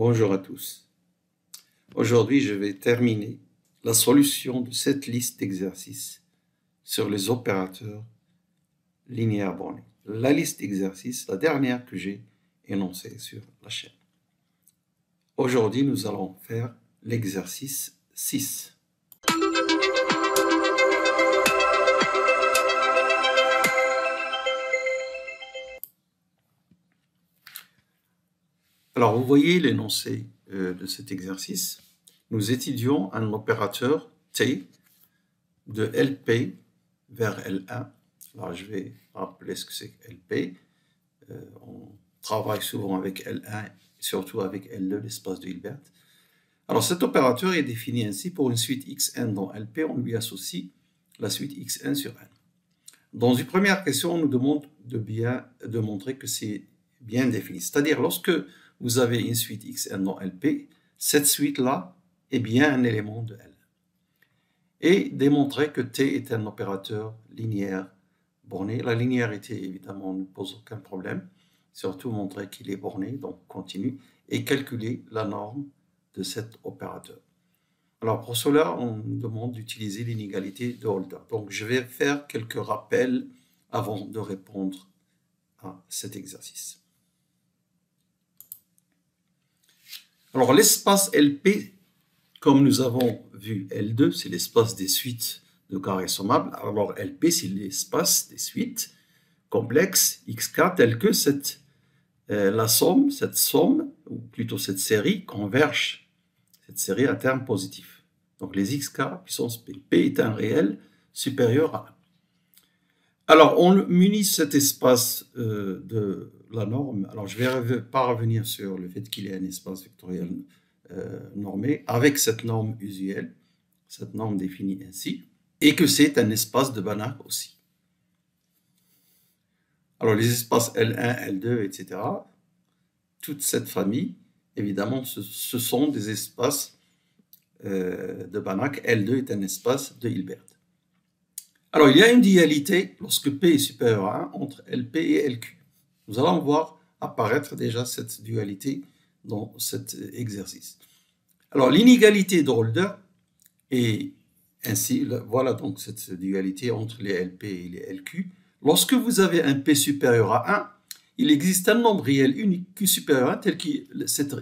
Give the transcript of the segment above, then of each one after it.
Bonjour à tous. Aujourd'hui, je vais terminer la solution de cette liste d'exercices sur les opérateurs linéaires bornés. La liste d'exercices, la dernière que j'ai énoncée sur la chaîne. Aujourd'hui, nous allons faire l'exercice 6. Alors, vous voyez l'énoncé de cet exercice. Nous étudions un opérateur T de LP vers L1. Alors, je vais rappeler ce que c'est que LP. On travaille souvent avec L1, surtout avec L2, l'espace de Hilbert. Alors, cet opérateur est défini ainsi: pour une suite Xn dans LP, on lui associe la suite Xn sur N. Dans une première question, on nous demande de montrer que c'est bien défini. C'est-à-dire, lorsque vous avez une suite Xn dans LP, cette suite-là est bien un élément de L. Et démontrer que T est un opérateur linéaire borné. La linéarité, évidemment, ne pose aucun problème. Surtout montrer qu'il est borné, donc continu, et calculer la norme de cet opérateur. Alors pour cela, on nous demande d'utiliser l'inégalité de Holder. Donc je vais faire quelques rappels avant de répondre à cet exercice. Alors l'espace LP, comme nous avons vu L2, c'est l'espace des suites de carrés sommables. Alors LP, c'est l'espace des suites complexes XK telles que cette somme, ou plutôt cette série, converge cette série à terme positif. Donc les xk puissance p. P est un réel supérieur à 1. Alors on munit cet espace de la norme. Alors je ne vais pas revenir sur le fait qu'il y ait un espace vectoriel normé avec cette norme usuelle, cette norme définie ainsi, et que c'est un espace de Banach aussi. Alors les espaces L1, L2, etc., toute cette famille, évidemment, ce sont des espaces de Banach. L2 est un espace de Hilbert. Alors il y a une dualité lorsque P est supérieur à 1 entre LP et LQ. Nous allons voir apparaître déjà cette dualité dans cet exercice. Alors l'inégalité de Holder est ainsi, voilà donc cette dualité entre les LP et les LQ. Lorsque vous avez un P supérieur à 1, il existe un nombre réel unique Q supérieur à 1 tel que cette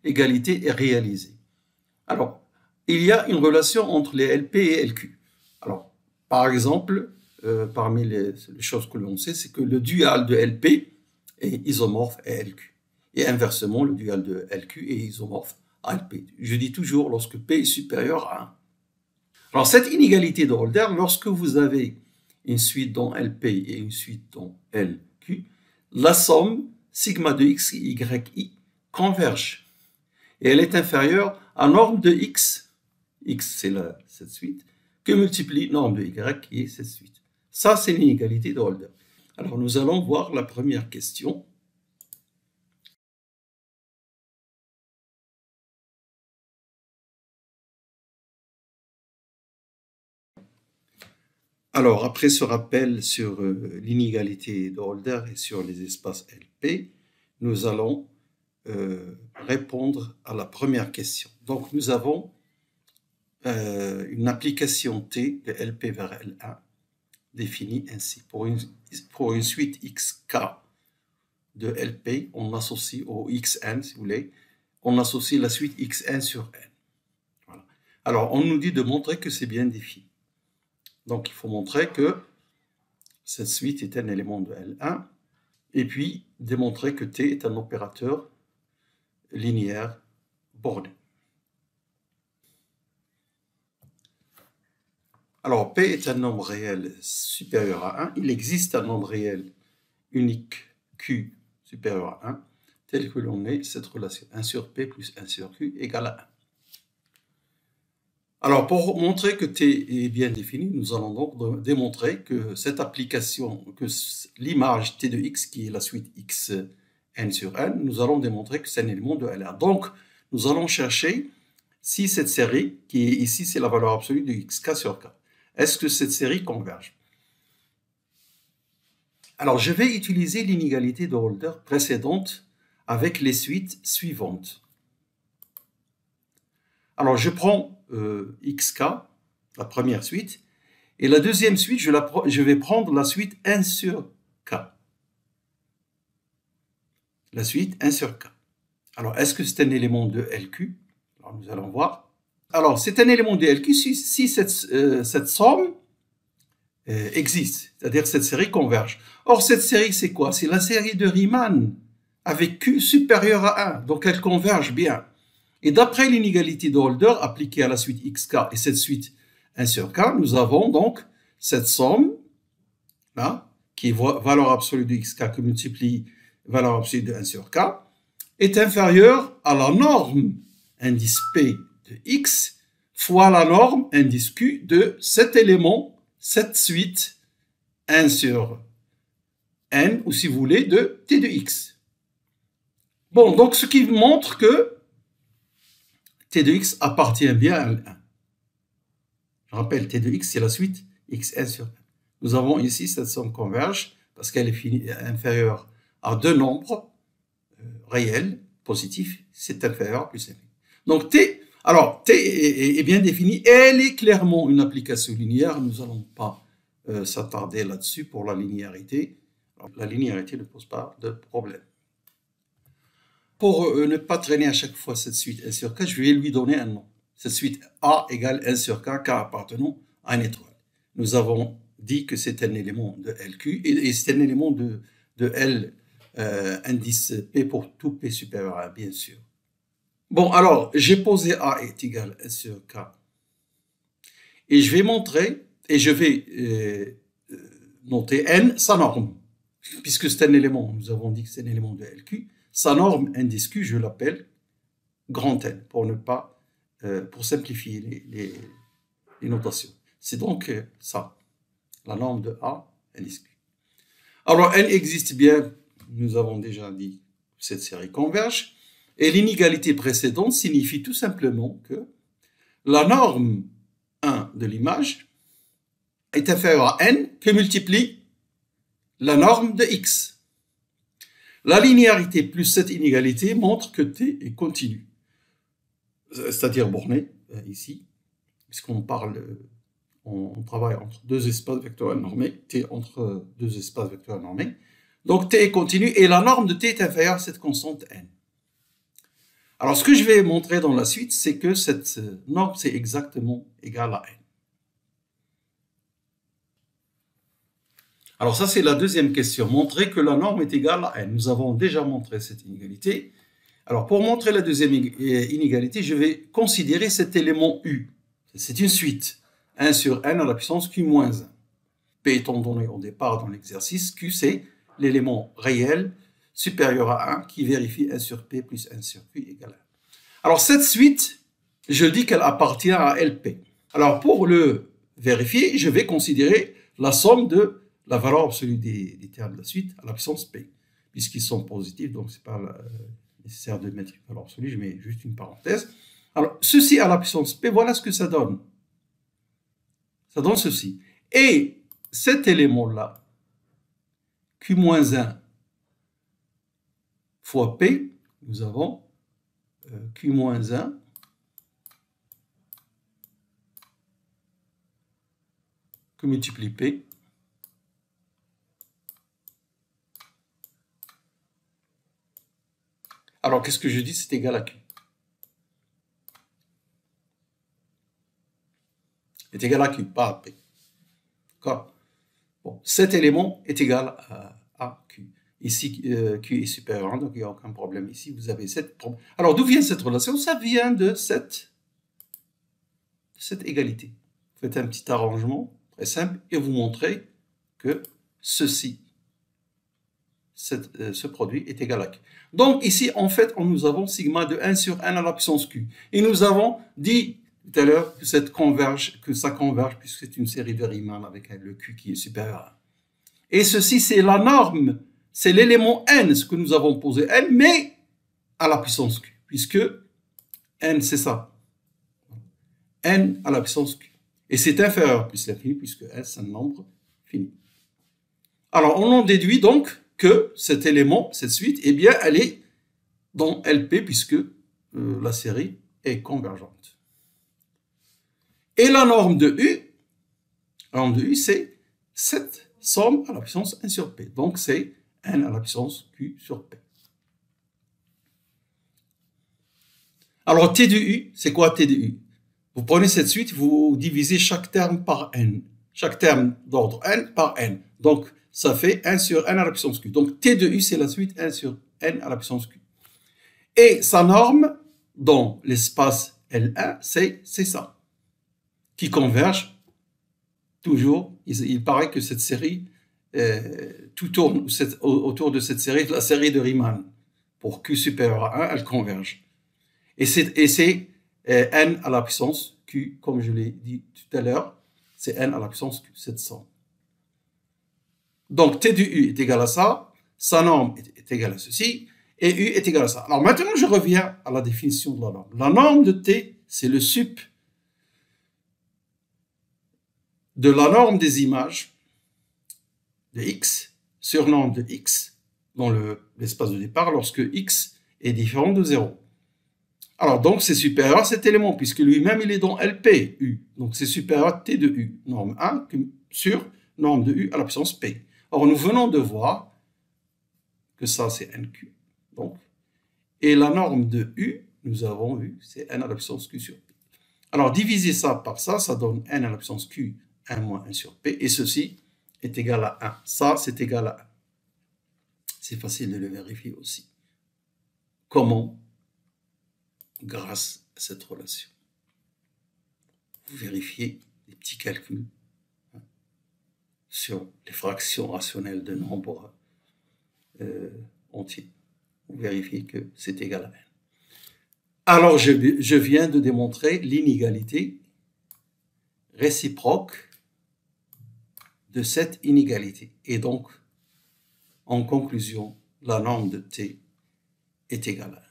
égalité est réalisée. Alors, il y a une relation entre les LP et LQ. Alors, par exemple, parmi les choses que l'on sait, c'est que le dual de LP est isomorphe à LQ. Et inversement, le dual de LQ est isomorphe à LP. Je dis toujours lorsque P est supérieur à 1. Alors, cette inégalité de Holder, lorsque vous avez une suite dans LP et une suite dans LQ, la somme sigma de x et yi converge. Et elle est inférieure à norme de x c'est cette suite, que multiplie norme de y qui est cette suite. Ça, c'est l'inégalité de Holder. Alors, nous allons voir la première question. Alors, après ce rappel sur l'inégalité de Holder et sur les espaces LP, nous allons répondre à la première question. Donc, nous avons une application T de LP vers L1 définie ainsi. Pour une suite XK de LP, on associe au XN, si vous voulez, on associe la suite XN sur N. Voilà. Alors, on nous dit de montrer que c'est bien défini. Donc, il faut montrer que cette suite est un élément de L1 et puis démontrer que T est un opérateur linéaire borné. Alors, P est un nombre réel supérieur à 1. Il existe un nombre réel unique Q supérieur à 1, tel que l'on ait cette relation 1 sur P plus 1 sur Q égale à 1. Alors, pour montrer que T est bien défini, nous allons donc démontrer que cette application, que l'image T de X, qui est la suite Xn sur N, nous allons démontrer que c'est un élément de L1. Donc, nous allons chercher si cette série, qui est ici, c'est la valeur absolue de xk sur k. Est-ce que cette série converge? Alors, je vais utiliser l'inégalité de Holder précédente avec les suites suivantes. Alors, je prends xk, la première suite, et la deuxième suite, je vais prendre la suite 1 sur k. La suite 1 sur k. Alors, est-ce que c'est un élément de LQ? Alors, nous allons voir. Alors, c'est un élément de LQ si cette somme existe, c'est-à-dire cette série converge. Or, cette série, c'est quoi? C'est la série de Riemann avec Q supérieur à 1, donc elle converge bien. Et d'après l'inégalité de Holder appliquée à la suite xk et cette suite 1 sur k, nous avons donc cette somme, là, qui est valeur absolue de xk que multiplie valeur absolue de 1 sur k, est inférieure à la norme indice P de x fois la norme indice Q de cet élément, cette suite 1 sur n, ou si vous voulez, de t de x. Bon, donc ce qui montre que t de x appartient bien à L1. Je rappelle, t de x, c'est la suite x1 sur 1. Nous avons ici cette somme converge parce qu'elle est inférieure à deux nombres réels, positifs, c'est inférieur à plus infini. Donc t, alors t est bien définie, elle est clairement une application linéaire, nous n'allons pas s'attarder là-dessus pour la linéarité. Alors, la linéarité ne pose pas de problème. Pour ne pas traîner à chaque fois cette suite 1 sur k, je vais lui donner un nom. Cette suite A égale 1 sur k, k appartenant à une étoile. Nous avons dit que c'est un élément de LQ et c'est un élément de L indice P pour tout P supérieur à 1, bien sûr. Bon, alors, j'ai posé A est égal à 1 sur k. Et je vais montrer, et je vais noter N, sa norme. Puisque c'est un élément, nous avons dit que c'est un élément de LQ, sa norme indice Q, je l'appelle grand N, pour ne pas, pour simplifier les notations. C'est donc ça, la norme de A indice Q. Alors, N existe bien, nous avons déjà dit que cette série converge, et l'inégalité précédente signifie tout simplement que la norme 1 de l'image est inférieure à N que multiplie la norme de X. La linéarité plus cette inégalité montre que T est continu, c'est-à-dire borné, ici, puisqu'on parle, on travaille entre deux espaces vectoriels normés, T entre deux espaces vectoriels normés. Donc T est continu et la norme de T est inférieure à cette constante N. Alors ce que je vais montrer dans la suite, c'est que cette norme, c'est exactement égal à N. Alors ça, c'est la deuxième question. Montrer que la norme est égale à n. Nous avons déjà montré cette inégalité. Alors pour montrer la deuxième inégalité, je vais considérer cet élément U. C'est une suite. 1 sur n à la puissance q moins 1. P étant donné au départ dans l'exercice, Q c'est l'élément réel supérieur à 1 qui vérifie 1 sur P plus 1 sur Q égale 1. Alors cette suite, je dis qu'elle appartient à LP. Alors pour le vérifier, je vais considérer la somme de la valeur absolue des termes de la suite à la puissance P, puisqu'ils sont positifs, donc ce n'est pas nécessaire de mettre une valeur absolue, je mets juste une parenthèse. Alors, ceci à la puissance P, voilà ce que ça donne. Ça donne ceci. Et cet élément-là, Q-1 fois P, nous avons Q-1 que multiplie P Alors, qu'est-ce que je dis? C'est égal à Q. Est égal à Q, pas à P. D'accord? Bon, cet élément est égal à Q. Ici, Q est supérieur à 1, donc il n'y a aucun problème ici. Vous avez cette... Alors, d'où vient cette relation? Ça vient de cette égalité. Vous faites un petit arrangement très simple et vous montrez que ceci, ce produit est égal à Q. Donc ici, en fait, nous avons sigma de 1 sur 1 à la puissance Q. Et nous avons dit tout à l'heure que ça converge puisque c'est une série de Riemann avec le Q qui est supérieur à 1. Et ceci, c'est la norme, c'est l'élément n, ce que nous avons posé n, mais à la puissance Q, puisque n, c'est ça. N à la puissance Q. Et c'est inférieur plus l'infini, puisque n, c'est un nombre fini. Alors, on en déduit donc que cet élément, cette suite, eh bien, elle est dans LP puisque la série est convergente. Et la norme de U, c'est cette somme à la puissance 1 sur P. Donc, c'est n à la puissance Q sur P. Alors, T de U, c'est quoi T de U? Vous prenez cette suite, vous divisez chaque terme par n. Chaque terme d'ordre n par n. Donc, ça fait 1 sur n à la puissance Q. Donc, T de U, c'est la suite 1 sur n à la puissance Q. Et sa norme dans l'espace L1, c'est ça, qui converge toujours. Il paraît que cette série, tout tourne autour de cette série, la série de Riemann. Pour Q supérieur à 1, elle converge. Et c'est n à la puissance Q, comme je l'ai dit tout à l'heure, c'est n à la puissance Q, cette somme. Donc, T de U est égal à ça, sa norme est égale à ceci, et U est égal à ça. Alors maintenant, je reviens à la définition de la norme. La norme de T, c'est le sup de la norme des images de X sur norme de X dans l'espace de départ lorsque X est différent de 0. Alors, donc, c'est supérieur à cet élément, puisque lui-même, il est dans LP, U. Donc, c'est supérieur à T de U, norme 1, sur norme de U à la puissance P. Or, nous venons de voir que ça, c'est NQ. Donc, et la norme de U, nous avons vu, c'est n à la puissance Q sur P. Alors, diviser ça par ça, ça donne n à la puissance Q, 1 moins 1 sur P, et ceci est égal à 1. Ça, c'est égal à 1. C'est facile de le vérifier aussi. Comment? Grâce à cette relation. Vous vérifiez les petits calculs sur les fractions rationnelles de nombres entiers. Vous vérifiez que c'est égal à n. Alors, je viens de démontrer l'inégalité réciproque de cette inégalité. Et donc, en conclusion, la norme de T est égale à 1.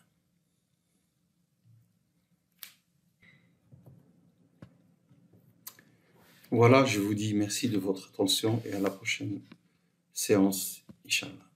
Voilà, je vous dis merci de votre attention et à la prochaine séance, Inch'Allah.